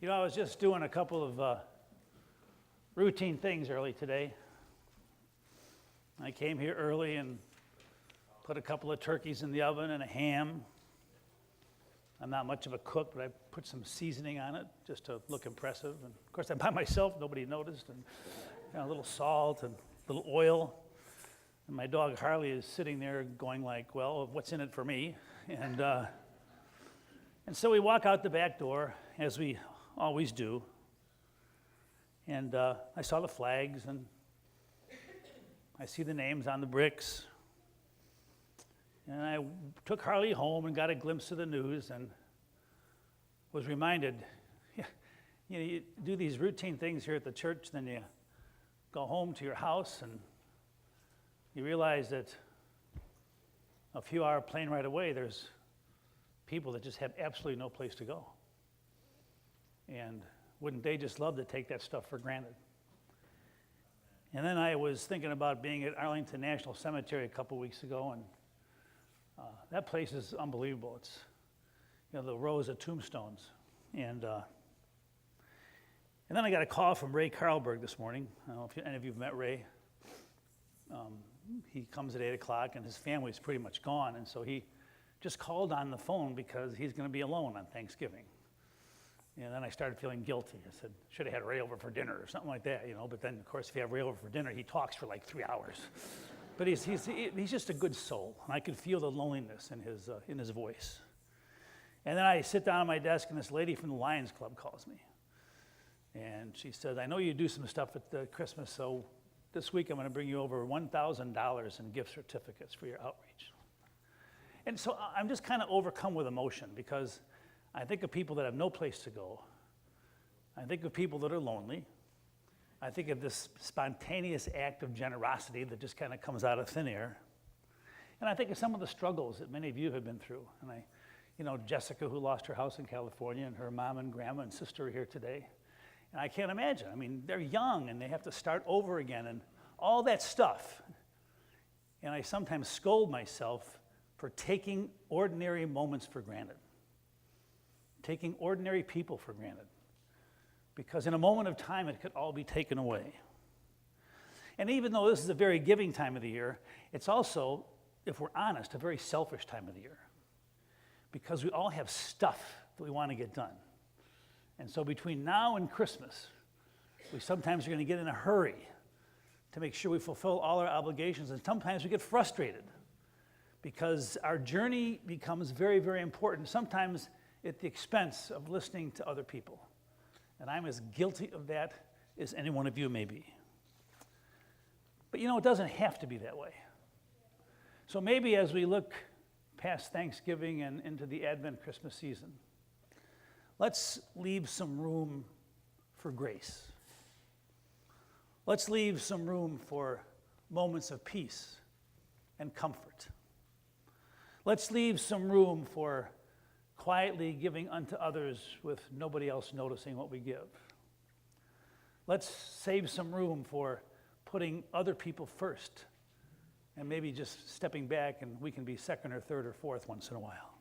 I was just doing a couple of routine things early today. I came here early and put a couple of turkeys in the oven and a ham. I'm not much of a cook, but I put some seasoning on it just to look impressive. And of course, I'm by myself, nobody noticed. And a little salt and a little oil. And my dog Harley is sitting there going like, well, what's in it for me? And so we walk out the back door, as we always do. And I saw the flags, and I see the names on the bricks. And I took Harley home and got a glimpse of the news and was reminded, you do these routine things here at the church, then you go home to your house and you realize that a few hour plane ride away, there's people that just have absolutely no place to go. And wouldn't they just love to take that stuff for granted? And then I was thinking about being at Arlington National Cemetery a couple weeks ago, and that place is unbelievable. It's, the rows of tombstones. And then I got a call from Ray Carlberg this morning. I don't know if any of you have met Ray. He comes at 8 o'clock, and his family's pretty much gone, and so he just called on the phone because he's going to be alone on Thanksgiving. And then I started feeling guilty. I said, should have had Ray over for dinner or something like that, But then, of course, if you have Ray over for dinner, he talks for like 3 hours. But he's just a good soul, and I could feel the loneliness in his voice. And then I sit down at my desk, and this lady from the Lions Club calls me. And she says, I know you do some stuff at Christmas, so this week I'm going to bring you over $1,000 in gift certificates for your outreach. And so I'm just kind of overcome with emotion because I think of people that have no place to go. I think of people that are lonely. I think of this spontaneous act of generosity that just kind of comes out of thin air. And I think of some of the struggles that many of you have been through. And Jessica, who lost her house in California, and her mom and grandma and sister are here today. And I can't imagine. They're young and they have to start over again and all that stuff. And I sometimes scold myself for taking ordinary moments for granted. Taking ordinary people for granted. Because in a moment of time, it could all be taken away. And even though this is a very giving time of the year, it's also, if we're honest, a very selfish time of the year. Because we all have stuff that we want to get done. And so between now and Christmas, we sometimes are going to get in a hurry to make sure we fulfill all our obligations. And sometimes we get frustrated because our journey becomes very, very important. Sometimes at the expense of listening to other people. And I'm as guilty of that as any one of you may be. But it doesn't have to be that way. So maybe as we look past Thanksgiving and into the Advent Christmas season, let's leave some room for grace. Let's leave some room for moments of peace and comfort. Let's leave some room for quietly giving unto others with nobody else noticing what we give. Let's save some room for putting other people first and maybe just stepping back and we can be second or third or fourth once in a while.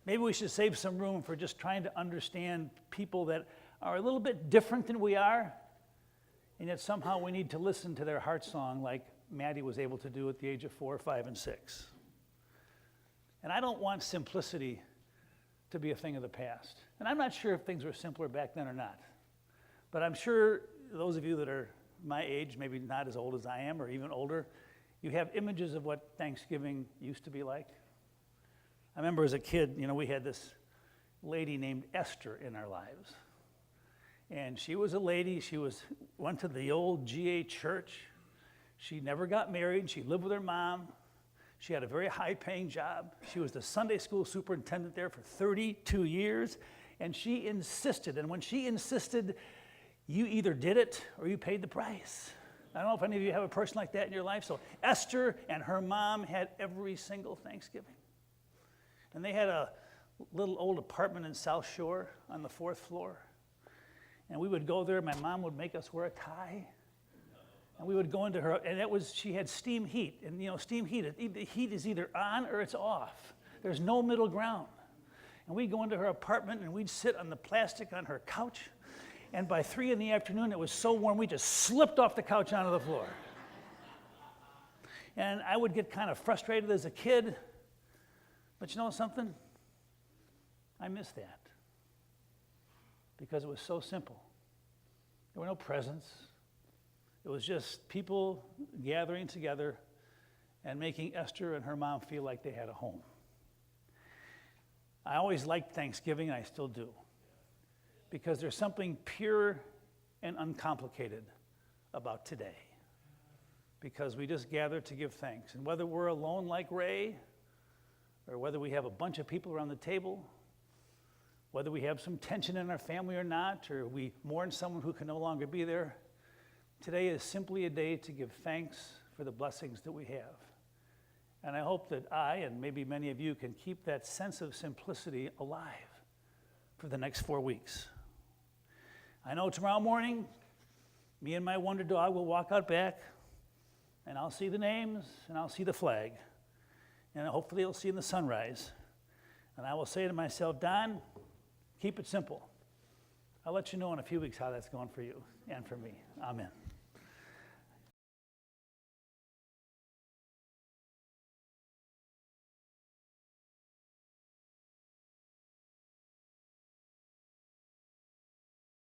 Maybe we should save some room for just trying to understand people that are a little bit different than we are, and yet somehow we need to listen to their heart song like Maddie was able to do at the age of 4, 5, and 6. And I don't want simplicity to be a thing of the past. And I'm not sure if things were simpler back then or not. But I'm sure those of you that are my age, maybe not as old as I am or even older, you have images of what Thanksgiving used to be like. I remember as a kid, we had this lady named Esther in our lives. And she was a lady, went to the old GA church. She never got married, she lived with her mom. She had a very high-paying job. She was the Sunday school superintendent there for 32 years, and she insisted. And when she insisted, you either did it or you paid the price. I don't know if any of you have a person like that in your life. So Esther and her mom had every single Thanksgiving. And they had a little old apartment in South Shore on the 4th floor. And we would go there. My mom would make us wear a tie. And we would go into her, and she had steam heat. And steam heat, the heat is either on or it's off. There's no middle ground. And we'd go into her apartment and we'd sit on the plastic on her couch. And by 3 in the afternoon, it was so warm, we just slipped off the couch onto the floor. And I would get kind of frustrated as a kid. But you know something? I miss that. Because it was so simple. There were no presents. It was just people gathering together and making Esther and her mom feel like they had a home. I always liked Thanksgiving, and I still do, because there's something pure and uncomplicated about today. Because we just gather to give thanks. And whether we're alone like Ray, or whether we have a bunch of people around the table, whether we have some tension in our family or not, or we mourn someone who can no longer be there, today is simply a day to give thanks for the blessings that we have. And I hope that I, and maybe many of you, can keep that sense of simplicity alive for the next 4 weeks. I know tomorrow morning, me and my wonder dog will walk out back, and I'll see the names, and I'll see the flag, and hopefully it'll see in the sunrise. And I will say to myself, Don, keep it simple. I'll let you know in a few weeks how that's going for you and for me. Amen.